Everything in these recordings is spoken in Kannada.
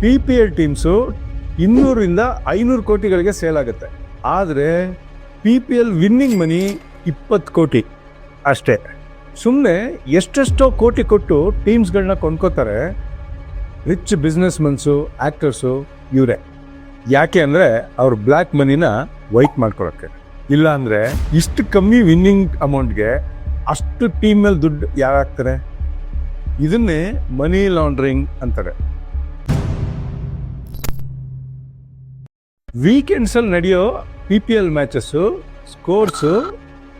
PPL ಟೀಮ್ಸು 200-500 ಕೋಟಿಗಳಿಗೆ ಸೇಲ್ ಆಗುತ್ತೆ. ಆದರೆ PPL ವಿನ್ನಿಂಗ್ ಮನಿ 20 ಕೋಟಿ ಅಷ್ಟೇ. ಸುಮ್ಮನೆ ಎಷ್ಟೆಷ್ಟೋ ಕೋಟಿ ಕೊಟ್ಟು ಟೀಮ್ಸ್ಗಳನ್ನ ಕೊಂಡ್ಕೋತಾರೆ ರಿಚ್ ಬಿಸ್ನೆಸ್ ಮನ್ಸು, ಆ್ಯಕ್ಟರ್ಸು ಇವರೇ. ಯಾಕೆ ಅಂದರೆ ಅವ್ರ ಬ್ಲ್ಯಾಕ್ ಮನಿನ ವೈಟ್ ಮಾಡ್ಕೊಳಕ್ಕೆ. ಇಲ್ಲ ಅಂದರೆ ಇಷ್ಟು ಕಮ್ಮಿ ವಿನ್ನಿಂಗ್ ಅಮೌಂಟ್ಗೆ ಅಷ್ಟು ಟೀಮ್ ಮೇಲೆ ದುಡ್ಡು ಯಾರು ಹಾಕ್ತಾರೆ? ಇದನ್ನೇ ಮನಿ ಲಾಂಡ್ರಿಂಗ್ ಅಂತಾರೆ. ವೀಕೆಂಡ್ಸಲ್ಲಿ ನಡೆಯೋ PPL ಮ್ಯಾಚಸ್ಸು ಸ್ಕೋರ್ಸು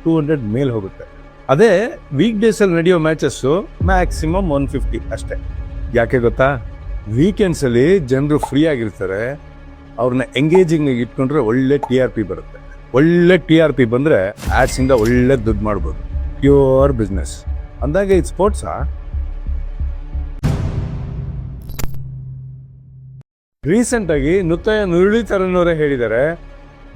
200 ಮೇಲೆ ಹೋಗುತ್ತೆ. ಅದೇ ವೀಕ್ ಡೇಸಲ್ಲಿ ನಡೆಯೋ ಮ್ಯಾಚಸ್ಸು ಮ್ಯಾಕ್ಸಿಮಮ್ 150 ಅಷ್ಟೇ. ಯಾಕೆ ಗೊತ್ತಾ? ವೀಕೆಂಡ್ಸಲ್ಲಿ ಜನರು ಫ್ರೀ ಆಗಿರ್ತಾರೆ, ಅವ್ರನ್ನ ಎಂಗೇಜಿಂಗ್ ಇಟ್ಕೊಂಡ್ರೆ ಒಳ್ಳೆ TRP ಬರುತ್ತೆ. ಒಳ್ಳೆ TRP ಬಂದರೆ ಆ್ಯಡ್ಸಿಂದ ಒಳ್ಳೆ ದುಡ್ಡು ಮಾಡ್ಬೋದು. ಪ್ಯೂರ್ ಬಿಸ್ನೆಸ್ ಅಂದಾಗ ಇದು ಸ್ಪೋರ್ಟ್ಸಾ? ರೀಸೆಂಟಾಗಿ ಮುರಳೀಧರನ್ ಹೇಳಿದ್ದಾರೆ,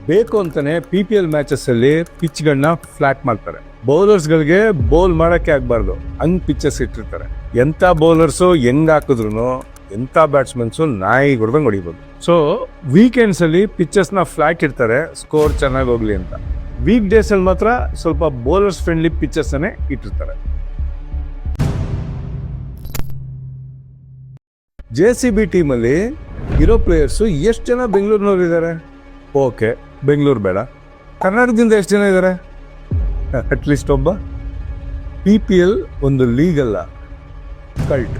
ಬೇಕು ಅಂತಾನೆ PPL ಮ್ಯಾಚಸ್ಸಲ್ಲಿ ಪಿಚ್ಗಳನ್ನ ಫ್ಲಾಟ್ ಮಾಡ್ತಾರೆ. ಬೌಲರ್ಸ್ಗಳಿಗೆ ಬೌಲ್ ಮಾಡೋಕ್ಕೆ ಆಗಬಾರ್ದು ಹಂಗೆ ಪಿಚ್ಚಸ್ ಇಟ್ಟಿರ್ತಾರೆ. ಎಂಥ ಬೌಲರ್ಸು ಹೆಂಗೆ ಹಾಕಿದ್ರು ಎಂಥ ಬ್ಯಾಟ್ಸ್ಮನ್ಸು ನಾಯಿ ಹೊಡೆದಂಗೆ ಹೊಡಿಬೋದು. ಸೊ ವೀಕೆಂಡ್ಸಲ್ಲಿ ಪಿಚ್ಚಸ್ನ ಫ್ಲಾಟ್ ಇರ್ತಾರೆ, ಸ್ಕೋರ್ ಚೆನ್ನಾಗಿ ಹೋಗ್ಲಿ ಅಂತ. ವೀಕ್ ಡೇಸಲ್ಲಿ ಮಾತ್ರ ಸ್ವಲ್ಪ ಬೌಲರ್ಸ್ ಫ್ರೆಂಡ್ಲಿ ಪಿಚ್ಚಸ್ಸನ್ನೇ ಇಟ್ಟಿರ್ತಾರೆ. JCB ಟೀಮಲ್ಲಿ ಇರೋ ಪ್ಲೇಯರ್ಸು ಎಷ್ಟು ಜನ ಬೆಂಗಳೂರಿನವ್ರು ಇದ್ದಾರೆ? ಓಕೆ, ಬೆಂಗಳೂರು ಬೇಡ, ಕರ್ನಾಟಕದಿಂದ ಎಷ್ಟು ಜನ ಇದ್ದಾರೆ? ಅಟ್ಲೀಸ್ಟ್ ಒಬ್ಬ. PPL ಒಂದು ಲೀಗ್ ಅಲ್ಲ, ಕಲ್ಟ್.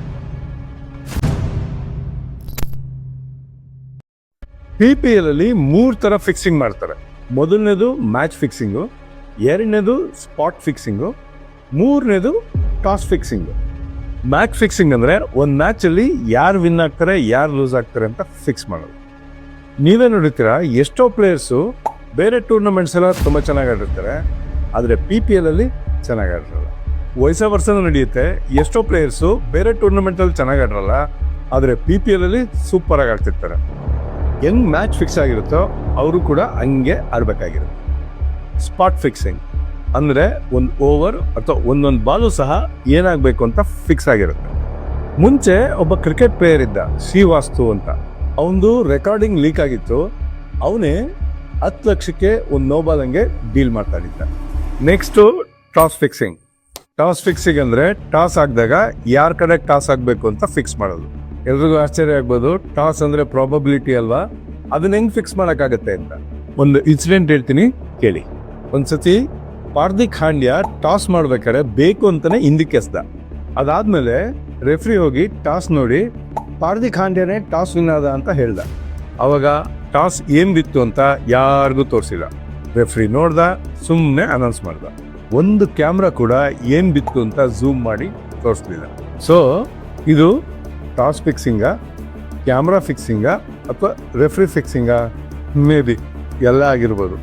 PPL ಅಲ್ಲಿ 3 ಥರ ಫಿಕ್ಸಿಂಗ್ ಮಾಡ್ತಾರೆ. ಮೊದಲನೇದು ಮ್ಯಾಚ್ ಫಿಕ್ಸಿಂಗು, ಎರಡನೇದು ಸ್ಪಾಟ್ ಫಿಕ್ಸಿಂಗು, ಮೂರನೇದು ಟಾಸ್ ಫಿಕ್ಸಿಂಗು. ಮ್ಯಾಚ್ ಫಿಕ್ಸಿಂಗ್ ಅಂದರೆ ಒಂದು ಮ್ಯಾಚಲ್ಲಿ ಯಾರು ವಿನ್ ಆಗ್ತಾರೆ, ಯಾರು ಲೂಸ್ ಆಗ್ತಾರೆ ಅಂತ ಫಿಕ್ಸ್ ಮಾಡೋದು. ನೀವೇ ನೋಡಿರ್ತೀರ, ಎಷ್ಟೋ ಪ್ಲೇಯರ್ಸು ಬೇರೆ ಟೂರ್ನಮೆಂಟ್ಸ್ ಎಲ್ಲ ತುಂಬ ಚೆನ್ನಾಗಿ ಆಡಿರ್ತಾರೆ, ಆದರೆ PPL ಅಲ್ಲಿ ಚೆನ್ನಾಗಿ ಆಡಿರಲ್ಲ. ವಯಸ್ಸ ವರ್ಷನೂ ನಡೆಯುತ್ತೆ, ಎಷ್ಟೋ ಪ್ಲೇಯರ್ಸು ಬೇರೆ ಟೂರ್ನಮೆಂಟಲ್ಲಿ ಚೆನ್ನಾಗಿ ಆಡಿರಲ್ಲ, ಆದರೆ PPL ಅಲ್ಲಿ ಸೂಪರಾಗಿ ಆಡ್ತಿರ್ತಾರೆ. ಹೆಂಗೆ ಮ್ಯಾಚ್ ಫಿಕ್ಸ್ ಆಗಿರುತ್ತೋ ಅವರು ಕೂಡ ಹಂಗೆ ಆಡಬೇಕಾಗಿರುತ್ತೆ. ಸ್ಪಾಟ್ ಫಿಕ್ಸಿಂಗ್ ಅಂದರೆ ಒಂದು ಓವರ್ ಅಥವಾ ಒಂದೊಂದು ಬಾಲು ಸಹ ಏನಾಗಬೇಕು ಅಂತ ಫಿಕ್ಸ್ ಆಗಿರುತ್ತೆ. ಮುಂಚೆ ಒಬ್ಬ ಕ್ರಿಕೆಟ್ ಪ್ಲೇಯರ್ ಇದ್ದ, ಶ್ರೀವಾಸ್ತು ಅಂತ. ಅವನದು ರೆಕಾರ್ಡಿಂಗ್ ಲೀಕ್ ಆಗಿತ್ತು. ಅವನೇ 10 ಲಕ್ಷಕ್ಕೆ ಒಂದು ನೋಬಾಲಂಗೆ ಡೀಲ್ ಮಾಡ್ತಾ ಇದ್ದ. Next toss fixing. Toss fixing ಅಂದರೆ ಟಾಸ್ ಆಗಿದಾಗ ಯಾರ ಕಡೆ ಟಾಸ್ ಆಗಬೇಕು ಅಂತ ಫಿಕ್ಸ್ ಮಾಡೋದು. ಎಲ್ರಿಗೂ ಆಶ್ಚರ್ಯ ಆಗ್ಬೋದು, ಟಾಸ್ ಅಂದರೆ ಪ್ರಾಬಬಿಲಿಟಿ ಅಲ್ವಾ, ಅದನ್ನ ಹೆಂಗೆ ಫಿಕ್ಸ್ ಮಾಡೋಕ್ಕಾಗತ್ತೆ ಅಂತ. ಒಂದು ಇನ್ಸಿಡೆಂಟ್ ಹೇಳ್ತೀನಿ ಕೇಳಿ. ಒಂದ್ಸತಿ ಪಾರ್ದಿಕ್ ಹಾಂಡ್ಯ ಟಾಸ್ ಮಾಡ್ಬೇಕಾದ್ರೆ ಬೇಕು ಅಂತಾನೆ ಹಿಂದಕ್ಕೆ ಎಸ್ದ. ಅದಾದ್ಮೇಲೆ ರೆಫ್ರಿ ಹೋಗಿ ಟಾಸ್ ನೋಡಿ ಪಾರ್ದಿಕ್ ಹಾಂಡ್ಯನೇ ಟಾಸ್ ವಿನ್ ಆದ ಅಂತ ಹೇಳ್ದ. ಅವಾಗ ಟಾಸ್ ಏನ್ ಬಿತ್ತು ಅಂತ ಯಾರಿಗೂ ತೋರಿಸಿಲ್ಲ. ರೆಫ್ರಿ ನೋಡ್ದ, ಸುಮ್ಮನೆ ಅನೌನ್ಸ್ ಮಾಡ್ದ. ಒಂದು ಕ್ಯಾಮ್ರಾ ಕೂಡ ಏನ್ ಬಿತ್ತು ಅಂತ ಝೂಮ್ ಮಾಡಿ ತೋರಿಸ್ಲಿಲ್ಲ. ಸೊ ಇದು ಟಾಸ್ ಫಿಕ್ಸಿಂಗಾ, ಕ್ಯಾಮ್ರಾ ಫಿಕ್ಸಿಂಗಾ ಅಥವಾ ರೆಫ್ರಿ ಫಿಕ್ಸಿಂಗಾ? ಮೇ ಬಿ ಎಲ್ಲ ಆಗಿರ್ಬೋದು.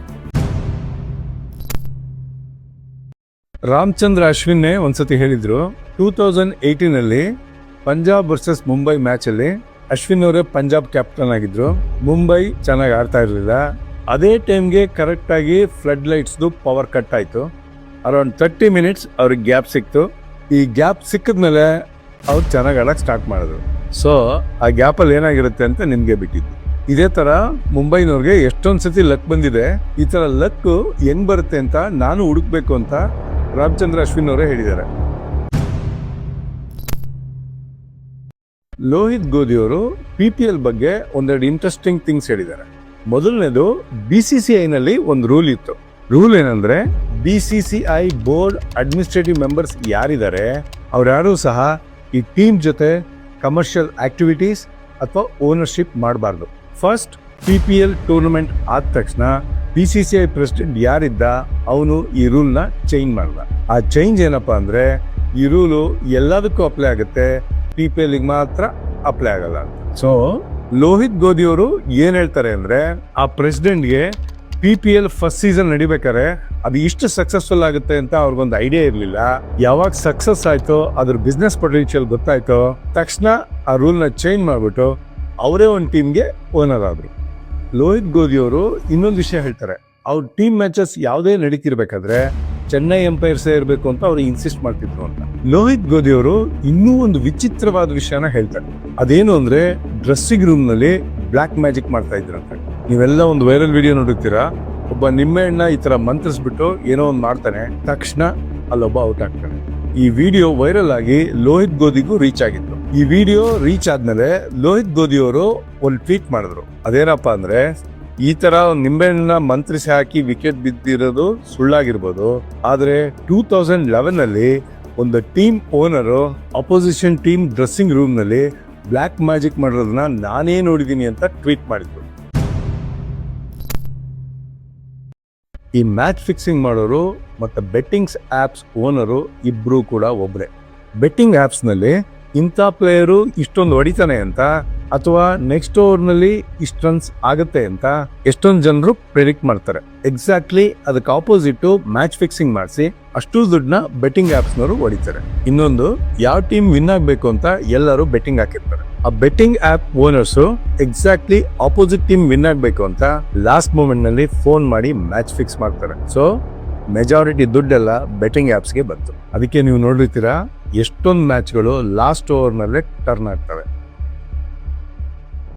ರಾಮಚಂದ್ರ ಅಶ್ವಿನ್ನೇ ಒಂದ್ಸತಿ ಹೇಳಿದ್ರು, 2018 ಪಂಜಾಬ್ ವರ್ಸಸ್ ಮುಂಬೈ ಮ್ಯಾಚಲ್ಲಿ ಅಶ್ವಿನ್ ಅವರೇ ಪಂಜಾಬ್ ಕ್ಯಾಪ್ಟನ್ ಆಗಿದ್ರು. ಮುಂಬೈ ಚೆನ್ನಾಗಿ ಆಡ್ತಾ ಇರಲಿಲ್ಲ. ಅದೇ ಟೈಮ್ಗೆ ಕರೆಕ್ಟಾಗಿ ಫ್ಲಡ್ ಲೈಟ್ಸ್ದು ಪವರ್ ಕಟ್ ಆಯಿತು. ಅರೌಂಡ್ 30 ಮಿನಿಟ್ಸ್ ಅವ್ರಿಗೆ ಗ್ಯಾಪ್ ಸಿಕ್ತು. ಈ ಗ್ಯಾಪ್ ಸಿಕ್ಕಿದ್ಮೇಲೆ ಅವ್ರು ಚೆನ್ನಾಗಿ ಆಡಕ್ಕೆ ಸ್ಟಾರ್ಟ್ ಮಾಡಿದ್ರು. ಸೊ ಆ ಗ್ಯಾಪಲ್ಲಿ ಏನಾಗಿರುತ್ತೆ ಅಂತ ನಿಮಗೆ ಬಿಟ್ಟಿದ್ದು. ಇದೇ ಥರ ಮುಂಬೈನವ್ರಿಗೆ ಎಷ್ಟೊಂದು ಸತಿ ಲಕ್ ಬಂದಿದೆ. ಈ ಥರ ಲಕ್ ಹೆಂಗ್ ಬರುತ್ತೆ ಅಂತ ನಾನು ಹುಡುಕ್ಬೇಕು ಅಂತ ರಾಮಚಂದ್ರ ಅಶ್ವಿನ್ ಅವರೇ ಹೇಳಿದ್ದಾರೆ. ಲೋಹಿತ್ ಗೋಧಿ ಅವರು PPL ಬಗ್ಗೆ ಒಂದೆರಡು ಇಂಟ್ರೆಸ್ಟಿಂಗ್ ಥಿಂಗ್ಸ್ ಹೇಳಿದ್ದಾರೆ. ಮೊದಲನೇದು, BCCIನಲ್ಲಿ ಒಂದು ರೂಲ್ ಇತ್ತು. ರೂಲ್ ಏನಂದ್ರೆ, BCCI ಬೋರ್ಡ್ ಅಡ್ಮಿನಿಸ್ಟ್ರೇಟಿವ್ ಮೆಂಬರ್ಸ್ ಯಾರಿದ್ದಾರೆ ಅವ್ರ್ಯಾರೂ ಸಹ ಈ ಟೀಮ್ ಜೊತೆ ಕಮರ್ಷಿಯಲ್ ಆಕ್ಟಿವಿಟೀಸ್ ಅಥವಾ ಓನರ್ಶಿಪ್ ಮಾಡಬಾರ್ದು. ಫಸ್ಟ್ PPL ಟೂರ್ನಮೆಂಟ್ ಆದ ತಕ್ಷಣ BCCI ಪ್ರೆಸಿಡೆಂಟ್ ಯಾರಿದ್ದ ಅವನು ಈ ರೂಲ್ನ ಚೇಂಜ್ ಮಾಡ್ದ. ಆ ಚೇಂಜ್ ಏನಪ್ಪಾ ಅಂದ್ರೆ, ಈ ರೂಲು ಎಲ್ಲದಕ್ಕೂ ಅಪ್ಲೈ ಆಗುತ್ತೆ, PPL ಮಾತ್ರ ಅಪ್ಲೈ ಆಗಲ್ಲ. ಸೊ ಲೋಹಿತ್ ಗೋಧಿ ಅವರು ಏನ್ ಹೇಳ್ತಾರೆ ಅಂದ್ರೆ, ಆ ಪ್ರೆಸಿಡೆಂಟ್ಗೆ PPL ಫಸ್ಟ್ ಸೀಸನ್ ನಡಿಬೇಕಾದ್ರೆ ಅದು ಇಷ್ಟು ಸಕ್ಸಸ್ಫುಲ್ ಆಗುತ್ತೆ ಅಂತ ಅವ್ರಿಗೊಂದು ಐಡಿಯಾ ಇರಲಿಲ್ಲ. ಯಾವಾಗ ಸಕ್ಸಸ್ ಆಯ್ತೋ, ಅದ್ರ ಬಿಸ್ನೆಸ್ ಪೊಟೆನ್ಷಿಯಲ್ ಗೊತ್ತಾಯ್ತೋ ತಕ್ಷಣ ಆ ರೂಲ್ನ ಚೇಂಜ್ ಮಾಡಿಬಿಟ್ಟು ಅವರೇ ಒಂದು ಟೀಮ್ಗೆ ಓನರ್ ಆದ್ರು. ಲೋಹಿತ್ ಗೋಧಿ ಅವರು ಇನ್ನೊಂದು ವಿಷಯ ಹೇಳ್ತಾರೆ, ಅವ್ರ ಟೀಮ್ ಮ್ಯಾಚಸ್ ಯಾವುದೇ ನಡೀತಿರ್ಬೇಕಾದ್ರೆ ಚೆನ್ನೈ ಎಂಪೈರ್ಸೇ ಇರಬೇಕು ಅಂತ ಅವ್ರು ಇನ್ಸಿಸ್ಟ್ ಮಾಡ್ತಿದ್ರು ಅಂತ. ಲೋಹಿತ್ ಗೋಧಿ ಅವರು ಇನ್ನೂ ಒಂದು ವಿಚಿತ್ರವಾದ ವಿಷಯನ ಹೇಳ್ತಾರೆ. ಅದೇನು ಅಂದ್ರೆ ಡ್ರೆಸ್ಸಿಂಗ್ ರೂಮ್ ನಲ್ಲಿ ಬ್ಲಾಕ್ ಮ್ಯಾಜಿಕ್ ಮಾಡ್ತಾ ಇದ್ರಂತ. ನೀವೆಲ್ಲ ಒಂದು ವೈರಲ್ ವಿಡಿಯೋ ನೋಡುತ್ತೀರಾ, ಒಬ್ಬ ನಿಂಬೆಹಣ್ಣ ಈ ತರ ಮಂತ್ರಿಸ್ಬಿಟ್ಟು ಏನೋ ಒಂದು ಮಾಡ್ತಾನೆ, ತಕ್ಷಣ ಅಲ್ಲೊಬ್ಬ ಔಟ್ ಆಗ್ತಾನೆ. ಈ ವಿಡಿಯೋ ವೈರಲ್ ಆಗಿ ಲೋಹಿತ್ ಗೋಧಿಗೂ ರೀಚ್ ಆಗಿತ್ತು. ಈ ವಿಡಿಯೋ ರೀಚ್ ಆದ್ಮೇಲೆ ಲೋಹಿತ್ ಗೋಧಿ ಅವರು ಒಂದು ಟ್ವೀಟ್ ಮಾಡಿದ್ರು. ಅದೇನಪ್ಪ ಅಂದ್ರೆ, ಈ ತರ ನಿಂಬೆಹಣ್ಣ ಮಂತ್ರಿಸಿ ಹಾಕಿ ವಿಕೆಟ್ ಬಿದ್ದಿರೋದು ಸುಳ್ಳಾಗಿರ್ಬೋದು, ಆದ್ರೆ 2011 ಅಲ್ಲಿ ಒಂದು team owner opposition team dressing room ನಲ್ಲಿ ಬ್ಲಾಕ್ ಮ್ಯಾಜಿಕ್ ಮಾಡಿರೋದನ್ನ ನಾನೇ ನೋಡಿದೀನಿ ಅಂತ ಟ್ವೀಟ್ ಮಾಡಿದ್ರು. ಈ ಮ್ಯಾಚ್ ಫಿಕ್ಸಿಂಗ್ ಮಾಡೋರು ಮತ್ತೆ ಬೆಟ್ಟಿಂಗ್ಸ್ ಆಪ್ಸ್ ಓನರು ಇಬ್ರು ಕೂಡ ಒಬ್ರೆ. ಬೆಟ್ಟಿಂಗ್ ಆಪ್ಸ್ ನಲ್ಲಿ ಇಂಥ ಪ್ಲೇಯರು ಇಷ್ಟೊಂದು ಹೊಡಿತಾನೆ ಅಂತ ಅಥವಾ ನೆಕ್ಸ್ಟ್ ಓವರ್ ನಲ್ಲಿ ಇಷ್ಟು ರನ್ಸ್ ಆಗುತ್ತೆ ಅಂತ ಎಷ್ಟೊಂದು ಜನರು ಪ್ರೆಡಿಕ್ಟ್ ಮಾಡ್ತಾರೆ. ಎಕ್ಸಾಕ್ಟ್ಲಿ ಅದಕ್ಕೆ ಆಪೋಸಿಟ್ ಮ್ಯಾಚ್ ಫಿಕ್ಸಿಂಗ್ ಮಾಡಿಸಿ ಅಷ್ಟು ದುಡ್ಡನ್ನ ಬೆಟ್ಟಿಂಗ್ ಆಪ್ಸ್ ನವರು ಹೊಡಿತಾರೆ. ಇನ್ನೊಂದು, ಯಾವ ಟೀಮ್ ವಿನ್ ಆಗ್ಬೇಕು ಅಂತ ಎಲ್ಲರೂ ಬೆಟ್ಟಿಂಗ್ ಹಾಕಿರ್ತಾರೆ. ಆ betting app owners exactly opposite team win ಆಗ್ಬೇಕು ಅಂತ ಲಾಸ್ಟ್ ಮೂಮೆಂಟ್ ನಲ್ಲಿ ಫೋನ್ ಮಾಡಿ ಮ್ಯಾಚ್ ಫಿಕ್ಸ್ ಮಾಡ್ತಾರೆ. ಸೊ ಮೆಜಾರಿಟಿ ದುಡ್ಡೆಲ್ಲ ಬೆಟ್ಟಿಂಗ್ ಆಪ್ಸ್ಗೆ ಬಂತು. ಅದಕ್ಕೆ ನೀವು ನೋಡಿರ್ತೀರಾ ಎಷ್ಟೊಂದು ಮ್ಯಾಚ್ಗಳು ಲಾಸ್ಟ್ ಓವರ್ ನಲ್ಲೇ ಟರ್ನ್ ಆಗ್ತವೆ.